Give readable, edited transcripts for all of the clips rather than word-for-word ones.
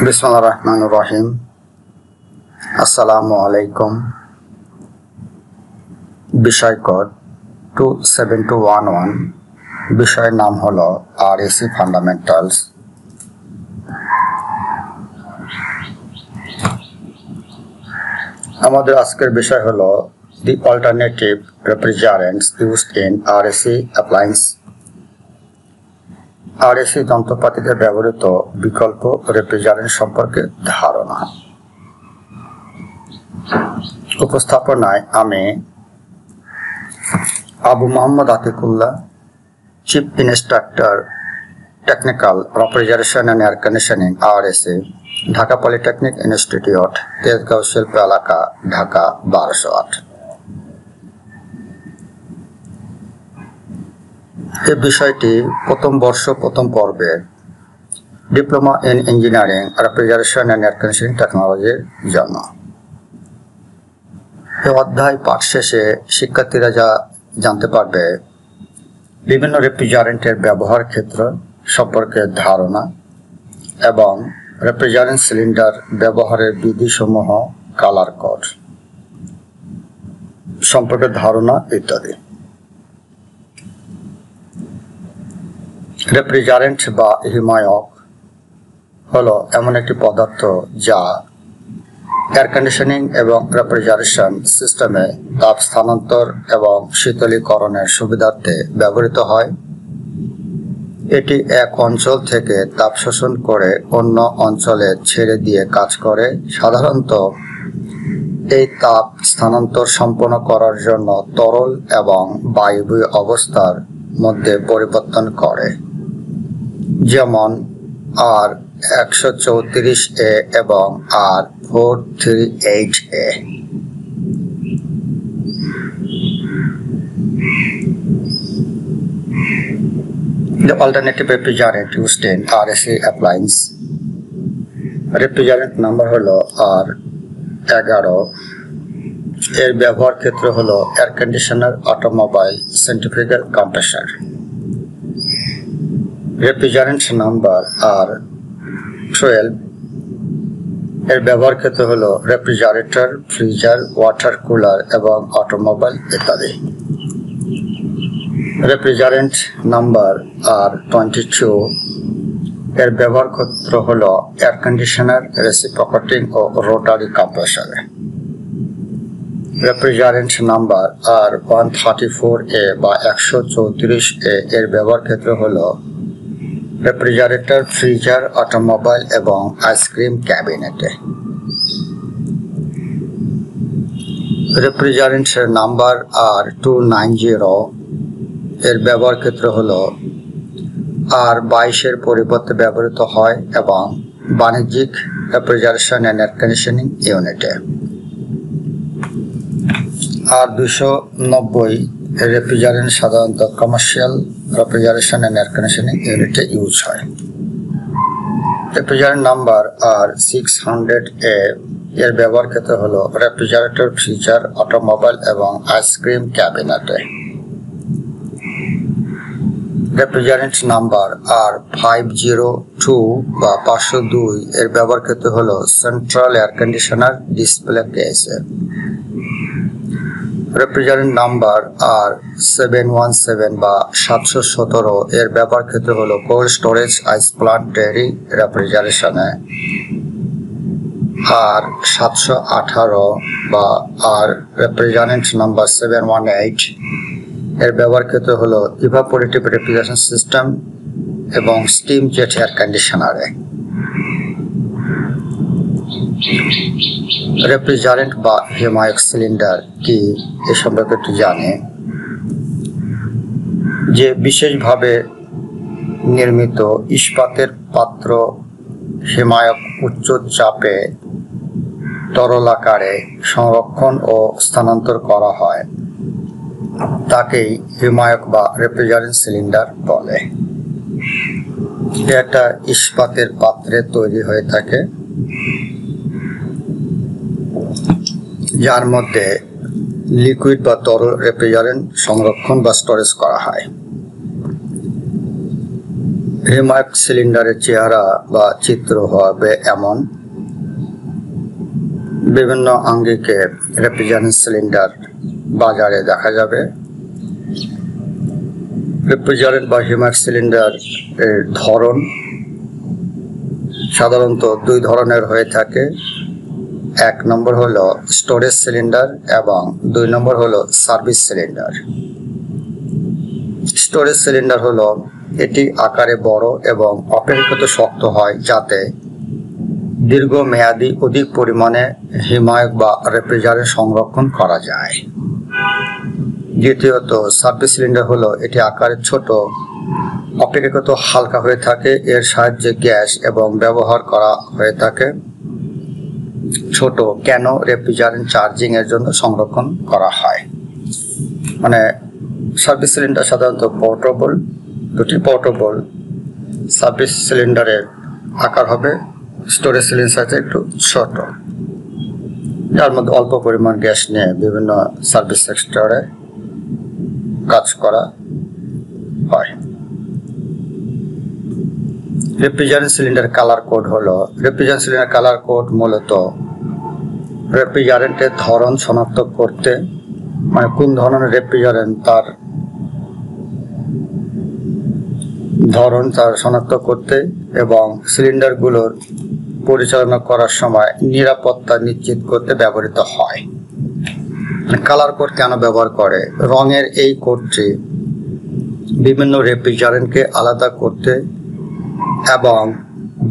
बिस्मिल्लाहिर्रहमानिर्रहीम। अस्सलामु अलैकुम। विषय कोड 27211। विषय नाम हलो आरएसी ফান্ডামেন্টালস। আমাদের আজকের বিষয় হলো the alternative refrigerants used in RAC appliance। RAC যন্ত্রপাতিতে ব্যবহৃত বিকল্প রেফ্রিজারেন্ট সম্পর্কে ধারণা। উপস্থাপনায় আমি Abu Mohammad Atikullah, chief instructor technical refrigeration and air conditioning RAC, Dhaka polytechnic institute, Tejgaon শিল্প এলাকা, ঢাকা 1208। এই বিষয়টি প্রথম বর্ষ প্রথম পর্বের diploma in engineering refrigeration and air conditioning টেকনোলজির জন্য। এই অধ্যায় পাঠ শেষে শিক্ষার্থীরা যা জানতে পারবে বিভিন্ন রেফ্রিজারেন্টের ব্যবহার ক্ষেত্র সম্পর্কে ধারণা এবং রেফ্রিজারেন্ট সিলিন্ডার ব্যবহারের বিধিসমূহ, কালার কোড সম্পর্কে ধারণা ইত্যাদি। রেফ্রিজারেন্ট বা হিমায়ক হলো এমন একটি পদার্থ যা এয়ার কন্ডিশনিং এবং রেফ্রিজারেশন সিস্টেমে তাপ স্থানান্তর এবং শীতলীকরণের সুবিধার্থে ব্যবহৃত হয়। এটি এক অঞ্চল থেকে তাপ শোষণ করে অন্য অঞ্চলে ছেড়ে দিয়ে কাজ করে। সাধারণত এই তাপ স্থানান্তর সম্পন্ন করার জন্য তরল এবং বায়বীয় অবস্থার মধ্যে পরিবর্তন করে, যেমন R134A এবং R438A। The alternative refrigerant used in RAC appliance. Refrigerant number হলো R11। এর ব্যবহার ক্ষেত্র হলো air conditioner, automobile, centrifugal compressor. Refrigerant number R12। এর ব্যবহার ক্ষেত্র হলো রেফ্রিজারেটর, ফ্রিজার, ওয়াটার কুলার এবং অটোমোবাইল ইত্যাদি। Refrigerant number R22। এর ব্যবহার ক্ষেত্র হলো এয়ার কন্ডিশনার, রেসিপ্রোকেটিং ও রোটারি কম্প্রেসরে। রেফ্রিজারেন্ট নাম্বার R134A বা 134A এর ব্যবহার ক্ষেত্র হলো রেফ্রিজারেটর, ফ্রিজার, অটোমোবাইল এবং আইসক্রিম ক্যাবিনেটে। রেফ্রিজারেন্ট নাম্বার R290 এর ব্যবহার ক্ষেত্র হলো R22 এর পরিবর্তে ব্যবহৃত হয় এবং বাণিজ্যিক রেফ্রিজারেশন অ্যান্ড এয়ার কন্ডিশনিং ইউনিটে। R290 রেফ্রিজারেন্ট সাধারণত commercial refrigeration and air conditioning ইউনিটে ইউজ হয়। রেফ্রিজারেন্ট নাম্বার R600A এর ব্যবহার ক্ষেত্র হলো রেফ্রিজারেটর, ফ্রিজার, অটোমোবাইল এবং আইসক্রিম ক্যাবিনেটে। রেফ্রিজারেন্ট নাম্বার R502 বা 502 এর ব্যবহার ক্ষেত্র হলো সেন্ট্রাল এয়ার কন্ডিশনার ডিসপ্লে কেসে। রেফ্রিজারেন্ট নাম্বার R717 বা 717 এর ব্যবহার ক্ষেত্র হলো কোল্ড স্টোরেজ, আইস প্লান্ট, ডেয়ারি রেফ্রিজারেশনে। R718 বা রেফ্রিজারেন্ট নাম্বার 718 এর ব্যবহার ক্ষেত্র হলো ইভাপোরেটিভ রেফ্রিজারেশন সিস্টেম এবং স্টিম জেট এয়ার কন্ডিশনারে। রেফ্রিজারেন্ট বা হিমায়ক সিলিন্ডার কি এ সম্পর্কে একটু জানে যে বিশেষভাবে নির্মিত ইস্পাতের পাত্র হিমায়ক উচ্চ চাপে তরল আকারে সংরক্ষণ ও স্থানান্তর করা হয়, তাকেই হিমায়ক বা রেফ্রিজারেন্ট সিলিন্ডার বলে। এটা ইস্পাতের পাত্রে তৈরি হয়ে থাকে, যার মধ্যে লিকুইড বা তরল রেফ্রিজারেন্ট সংরক্ষণ বা স্টোরেজ করা হয়। হিমায়ক সিলিন্ডারের চেহারা বা চিত্র হবে এমন। বিভিন্ন আঙ্গিকে রেফ্রিজারেন্ট সিলিন্ডার বাজারে দেখা যাবে। রেফ্রিজারেন্ট বা হিমায়ক সিলিন্ডার এর ধরন সাধারণত দুই ধরনের হয়ে থাকে। এক নম্বর হলো স্টোরেজ সিলিন্ডার এবং দুই নম্বর হলো সার্ভিস সিলিন্ডার। স্টোরেজ সিলিন্ডার হলো এটি আকারে বড় এবং অপেক্ষাকৃত শক্ত হয়, যাতে দীর্ঘমেয়াদী অধিক পরিমাণে হিমায়ক বা রেফ্রিজারেন্ট সংরক্ষণ করা যায়। দ্বিতীয়ত সার্ভিস সিলিন্ডার হলো এটি আকারে ছোট, অপেক্ষাকৃত হালকা হয়ে থাকে। এর সাহায্যে গ্যাস এবং ব্যবহার করা হয়ে থাকে। ছোট কেন? রেফ্রিজারেন্ট চার্জিং এর জন্য সংরক্ষণ করা হয়। মানে সার্ভিস সিলিন্ডার সাধারণত পোর্টেবল, দুটি পোর্টেবল। সার্ভিস সিলিন্ডারের আকার হবে স্টোরেজ সিলিন্ডার সাথে একটু ছোট, যার মধ্যে অল্প পরিমাণ গ্যাস নিয়ে বিভিন্ন সার্ভিস সেক্টরে কাজ করা হয়। রেফ্রিজারেন্ট সিলিন্ডার কালার কোড হলো, রেফ্রিজারেন্ট সিলিন্ডার কালার কোড মূলত রেফ্রিজারেন্টের ধরন শনাক্ত করতে, মানে কোন ধরনের রেফ্রিজারেন্ট তার ধরন তার শনাক্ত করতে এবং সিলিন্ডারগুলোর পরিচালনা করার সময় নিরাপত্তা নিশ্চিত করতে ব্যবহৃত হয়। কালার কোড কেন ব্যবহার করে? রঙের এই কোডটি বিভিন্ন রেফ্রিজারেন্টকে আলাদা করতে এবং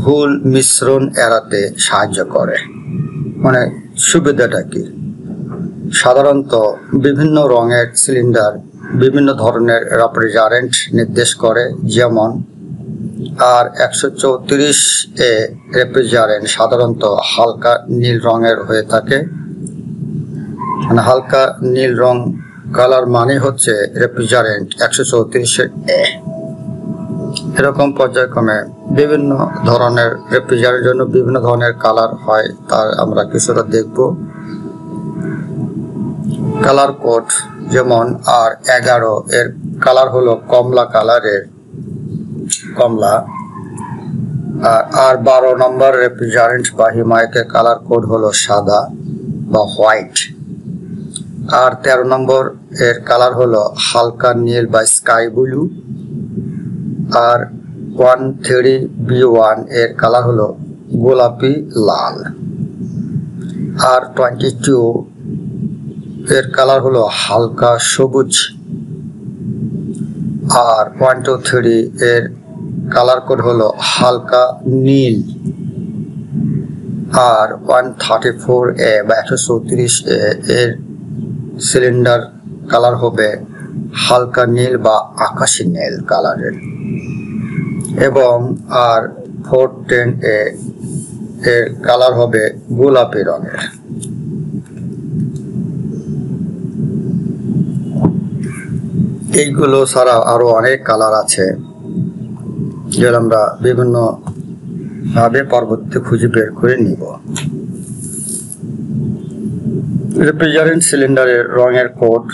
ভুল মিশ্রণ এড়াতে সাহায্য করে। মানে সুবিধাটা কি? সাধারণত বিভিন্ন রঙের সিলিন্ডার বিভিন্ন ধরনের রেফ্রিজারেন্ট নির্দেশ করে, যেমন R134A রেফ্রিজারেন্ট সাধারণত হালকা নীল রঙের হয়ে থাকে। মানে হালকা নীল রং কালার মানে হচ্ছে রেফ্রিজারেন্ট 134A। এরকম পর্যায়ক্রমে বিভিন্ন ধরনের রেফ্রিজারেন্টের জন্য বিভিন্ন ধরনের কালার হয়, তার আমরা কিছুটা দেখব। কালার কোড যেমন R11 এর কালার হলো কমলা কালারের, কমলা। আর R12 নম্বর রেফ্রিজারেন্ট বা হিমায়কের কালার কোড হলো সাদা বা হোয়াইট। R13 নম্বর এর কালার হলো হালকা নীল বা স্কাই ব্লু। আর 13B1 এর কালার হলো গোলাপি লাল। R22 এর কালার হলো হালকা সবুজ। আর 123 এর কালার কোড হলো হালকা নীল। আর 134A বা 134A এর সিলিন্ডার কালার হবে হালকা নীল বা আকাশি নীল কালারের। এবং R410A এর কালার হবে গোলাপি রঙের। এইগুলো ছাড়া আরো অনেক কালার আছে, যেগুলো আমরা বিভিন্ন ভাবে পরবর্তীতে খুঁজে বের করে নিব। রেফ্রিজারেন্ট সিলিন্ডারের রঙের কোড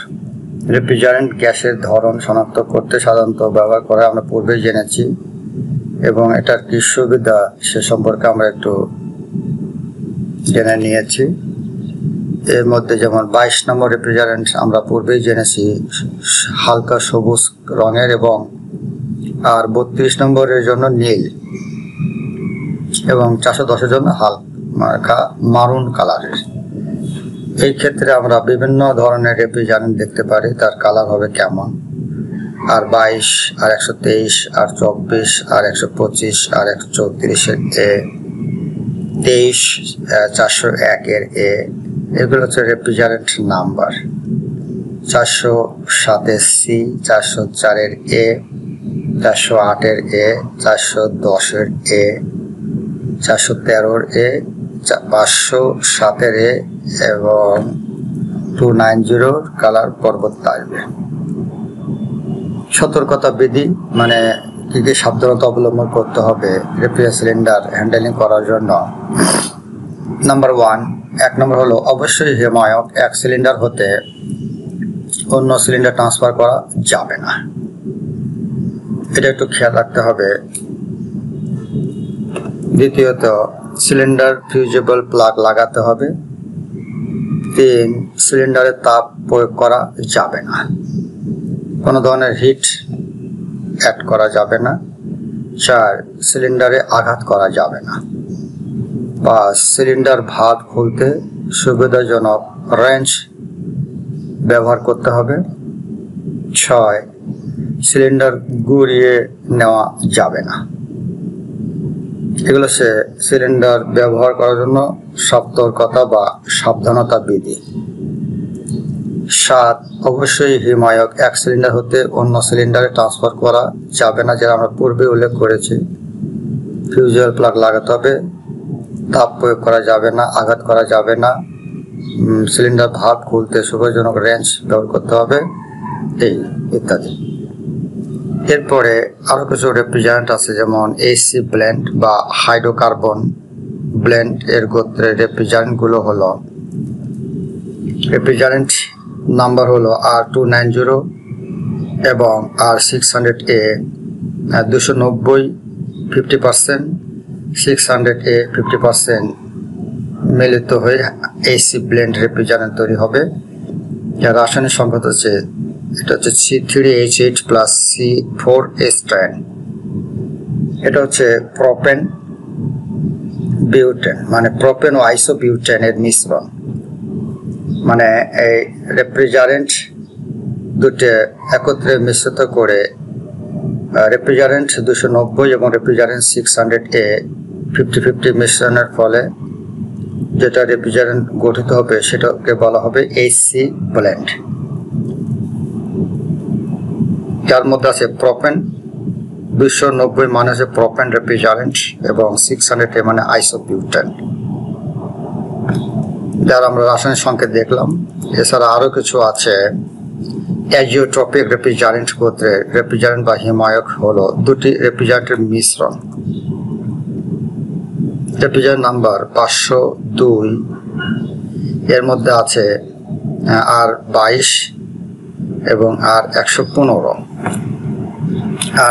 রেফ্রিজারেন্ট গ্যাসের ধরন শনাক্ত করতে সাধারণত ব্যবহার করে, আমরা পূর্বেই জেনেছি। এবং এটার কি সুবিধা সে সম্পর্কে আমরা একটু জেনে নিয়েছি। এর মধ্যে যেমন 22 নম্বর রেফ্রিজারেন্ট আমরা পূর্বেই জেনেছি হালকা সবুজ রঙের, এবং আর 32 নম্বরের জন্য নীল, এবং 410 জন্য হালকা মারুন কালারের। এই ক্ষেত্রে আমরা বিভিন্ন ধরনের রেফ্রিজারেন্ট দেখতে পারি, তার কালার হবে কেমন। আর 22, আর 123, আর 24, আর 125, আর 134 এর A, 23, 401 এর A, এগুলো হচ্ছে রেফ্রিজারেন্ট নাম্বার। 407 এর C, 404 এর A, 408 এর A, 410 এর A, 413 এর A, 507 এর A এবং 290 কালার পরবর্তী আসবে। সতর্কতা বিধি মানে কি কি সাবধানতা অবলম্বন করতে হবে রেফ্রিজারেটর সিলিন্ডার হ্যান্ডেলিং করার জন্য। নাম্বার 1, 1 নম্বর হলো অবশ্যই হিমায়ক এক সিলিন্ডার হতে অন্য সিলিন্ডার ট্রান্সফার করা যাবে না। এটা একটু খেয়াল রাখতে হবে। দ্বিতীয়ত সিলিন্ডার ফিউজেবল প্লাগ লাগাতে হবে। 3 সিলিন্ডারে তাপ প্রয়োগ করা যাবে না, কোনো ধরনের হিট অ্যাড করা যাবে না। 4 সিলিন্ডারে আঘাত করা যাবে না। 5 সিলিন্ডার ভালভ খুলতে সুবিধাজনক রেঞ্জ ব্যবহার করতে হবে। 6 সিলিন্ডার ঘুরিয়ে নেওয়া যাবে না। এগুলো সিলিন্ডার ব্যবহার করার জন্য সতর্কতা বা সাবধানতা বিধি। 7 অবশ্যই হিমায়ক এক সিলিন্ডার হতে অন্য সিলিন্ডারে ট্রান্সফার করা যাবে না, যেটা আমরা পূর্বে উল্লেখ করেছি। ফিউজেবল প্লাগ লাগাতে হবে, তাপ প্রয়োগ করা যাবে না, আঘাত করা যাবে না, সিলিন্ডার ভালভ খুলতে সুবিধাজনক রেঞ্জ ব্যবহার করতে হবে, এই ইত্যাদি। এরপরে আরো কিছু রেফ্রিজারেন্ট আছে, যেমন এসি ব্লেন্ড বা হাইড্রোকার্বন ব্লেন্ড এর গোত্রের রেফ্রিজারেন্টগুলো হলো, রেফ্রিজারেন্ট নাম্বার হলো R290 এবং R600A 290 50%, 600A 50% মিলিত হয়ে এসি ব্লেন্ড রেফ্রিজারেন্ট তৈরি হবে। যার রাসায়নিক সংকেত হচ্ছে, এটা হচ্ছে C3H8 + C4S স্ট্র্যান্ড। এটা হচ্ছে প্রোপেন বিউটেন, মানে প্রোপেন ও আইসোবিউটেন এর মিশ্রণ। মানে এই রেফ্রিজারেন্ট দুটো একত্রে মিশ্রিত করে রেফ্রিজারেন্ট 290 এবং রেফ্রিজারেন্ট 600A 50-50 মিশ্রণের ফলে যেটা রেফ্রিজারেন্ট গঠিত হবে সেটাকে বলা হবে এসি ব্লেন্ড। যার মধ্যে আছে প্রোপেন 290 মানে হচ্ছে প্রোপেন রেফ্রিজারেন্ট এবং 600A মানে আইসোবিউটেন, যার আমরা রাসায়নিক সংকেত দেখলাম। এছাড়া আরো কিছু আছে। অ্যাজিওট্রপিক রেফ্রিজারেন্ট গোত্রের রেফ্রিজারেন্ট বা হিমায়ক হলো দুটি রেফ্রিজারেন্টের মিশ্রণ। রেফ্রিজারেন্ট নাম্বার 502 এর মধ্যে আছে R22 এবং R115।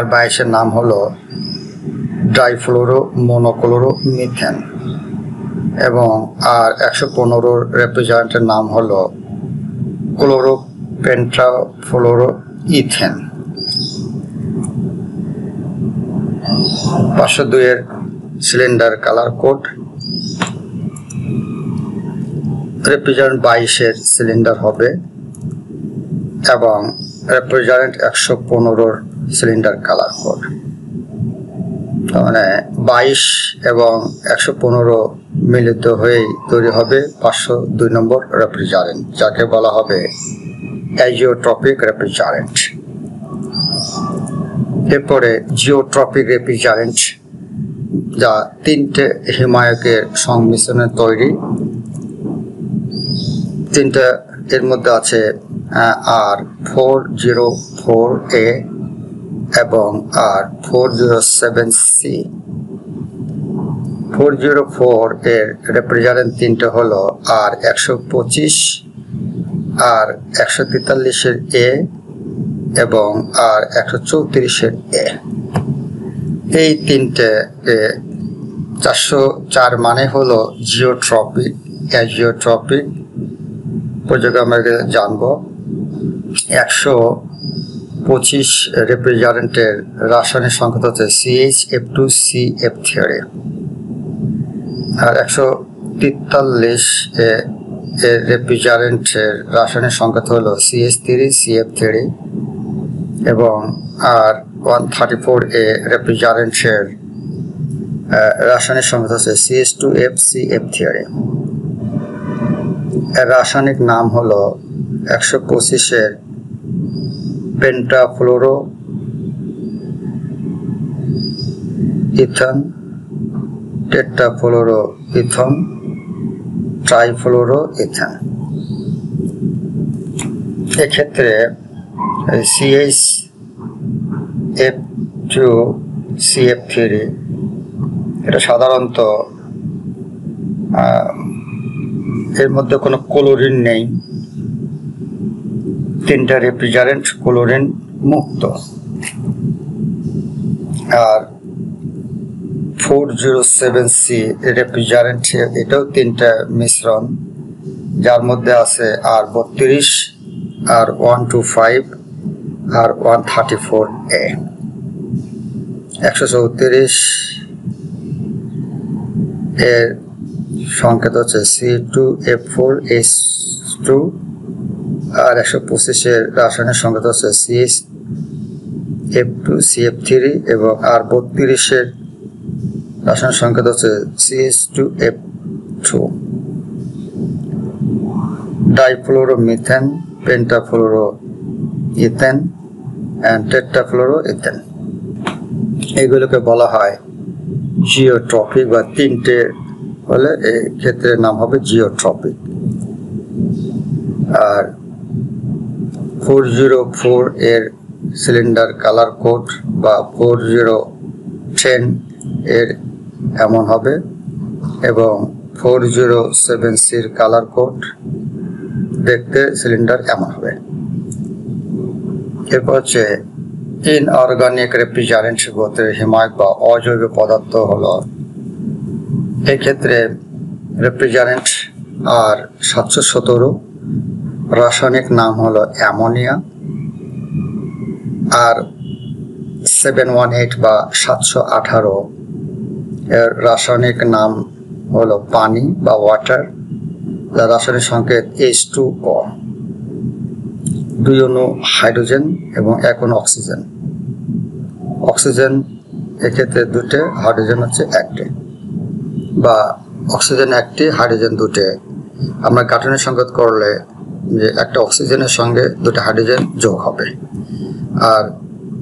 R22 এর নাম হলো ডাইফ্লোরো মোনোক্লোরো মিথেন এবং R115 রেফ্রিজারেন্টের নাম হলো ক্লোরো পেন্টাফ্লোরো ইথেন। 502 এর সিলিন্ডার কালার কোড। রেফ্রিজারেন্ট 22 এর সিলিন্ডার হবে এবং রেফ্রিজারেন্ট 115 সিলিন্ডার কালার কোড। মানে 22 এবং 115 মিলিত হয়ে তৈরি হবে 502 নম্বর রেফ্রিজারেন্ট, যাকে বলা হবে অ্যাজিওট্রপিক রেফ্রিজারেন্ট। এরপরে জিওট্রপিক রেফ্রিজারেন্ট, যা 3টে হিমায়কের সংমিশ্রণে তৈরি। 3টা এর মধ্যে আছে R404A এবং R407C। 404 এর রেফ্রিজারেন্ট 3টে হলো R125, R143 এর A এবং R134 এর A। এই 3টে 404 মানে হলো জিওট্রপিক, অ্যাজিওট্রপিক। প্রযোগে আমরা জানবো 125 রেফ্রিজারেন্টের রাসায়নিক সংকেত হচ্ছে CH2CF3 আর 143 এর রেফ্রিজারেন্টের রাসায়নিক সংকেত হলো CH3CF3 এবং R134 রেফ্রিজারেন্টের রাসায়নিক সংকেত হচ্ছে CH2FCF3। এর রাসায়নিক নাম হলো 125 এর পেন্টাফ্লোরো ইথন, টেট্রাফ্লোরো ইথন, ট্রাইফ্লোরো ইথন। এক্ষেত্রে CH2CF3 এটা সাধারণত এর মধ্যে কোনো ক্লোরিন নেই। 3টা রেফ্রিজারেন্ট ক্লোরিন মুক্ত। আর 407C রেফ্রিজারেন্ট, এটাও তিনটা মিশ্রণ, যার মধ্যে আছে R32, R125, R134A। 134 এর সংকেত হচ্ছে C2F4H2, আর 125 এর রাসায়নিক সংকেত হচ্ছে CH2CF3, এবং R32 এর রাসায়নিক সংকেত হচ্ছে CH2F2। ডাইফ্লোরোমিথেন, পেন্টাফ্লোরোইথেন এন্ড টেট্রাফ্লোরোইথেন, এগুলোকে বলা হয় জিওট্রপিক, বা তিনটে হলে এই ক্ষেত্রে নাম হবে জিওট্রপিক। আর 404 এর সিলিন্ডার কালার কোড বা 4010 এর এমন হবে, এবং 407C কালার কোড দেখতে সিলিন্ডার এমন হবে। এরপর হচ্ছে ইনঅর্গানিক রেফ্রিজারেন্ট গোত্রের হিমায়ক বা অজৈব পদার্থ হলো, এক্ষেত্রে রেফ্রিজারেন্ট আর 717, রাসায়নিক নাম হলো অ্যামোনিয়া, আর 718 বা 718 এর রাসায়নিক নাম হলো পানি বা ওয়াটার, যার রাসায়নিক সংকেত H2O। 2 অণু হাইড্রোজেন এবং 1 অণু অক্সিজেন। অক্সিজেন এক্ষেত্রে 2টে, হাইড্রোজেন হচ্ছে 1টে, বা অক্সিজেন 1টি, হাইড্রোজেন 2টে। আমরা গাঠনিক সংকেত করলে যে একটা অক্সিজেনের সঙ্গে 2টা হাইড্রোজেন যোগ হবে। আর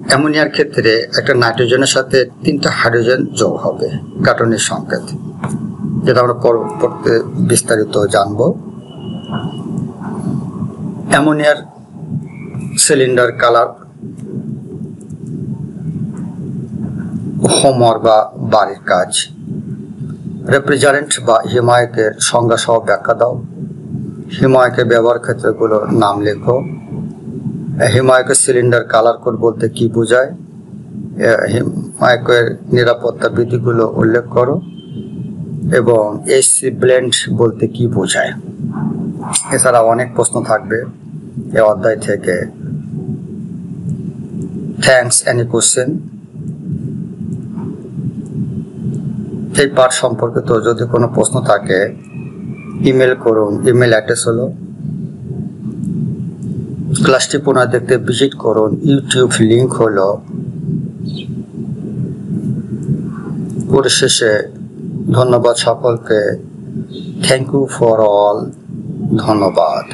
অ্যামোনিয়ার ক্ষেত্রে একটা নাইট্রোজেনের সাথে 3টা হাইড্রোজেন যোগ হবে, গাঠনিক সংকেত, যেটা আমরা পরবর্তীতে বিস্তারিত জানব। অ্যামোনিয়ার সিলিন্ডার কালার, হোমওয়ার্ক বা বাড়ির কাজ। রেফ্রিজারেন্ট বা হিমায়কের সংজ্ঞা সহ ব্যাখ্যা দাও। হিমায়কের ব্যবহার ক্ষেত্রগুলোর নাম লেখো। হিমায়কের সিলিন্ডার কালার কোড বলতে কি বোঝায়? হিমায়কের নিরাপত্তা বিধিগুলো উল্লেখ করো, এবং এসি ব্লেন্ড বলতে কি বোঝায়। এছাড়া অনেক প্রশ্ন থাকবে এই অধ্যায় থেকে। Thanks, any question? এই পাঠ সম্পর্কিত যদি কোনো প্রশ্ন থাকে ইমেল করুন। ইমেল অ্যাড্রেস হলো, ক্লাসটি পুনরায় দেখতে ভিজিট করুন। ইউটিউব লিংক হলো। পরিশেষে ধন্যবাদ সকলকে। Thank you for all. ধন্যবাদ।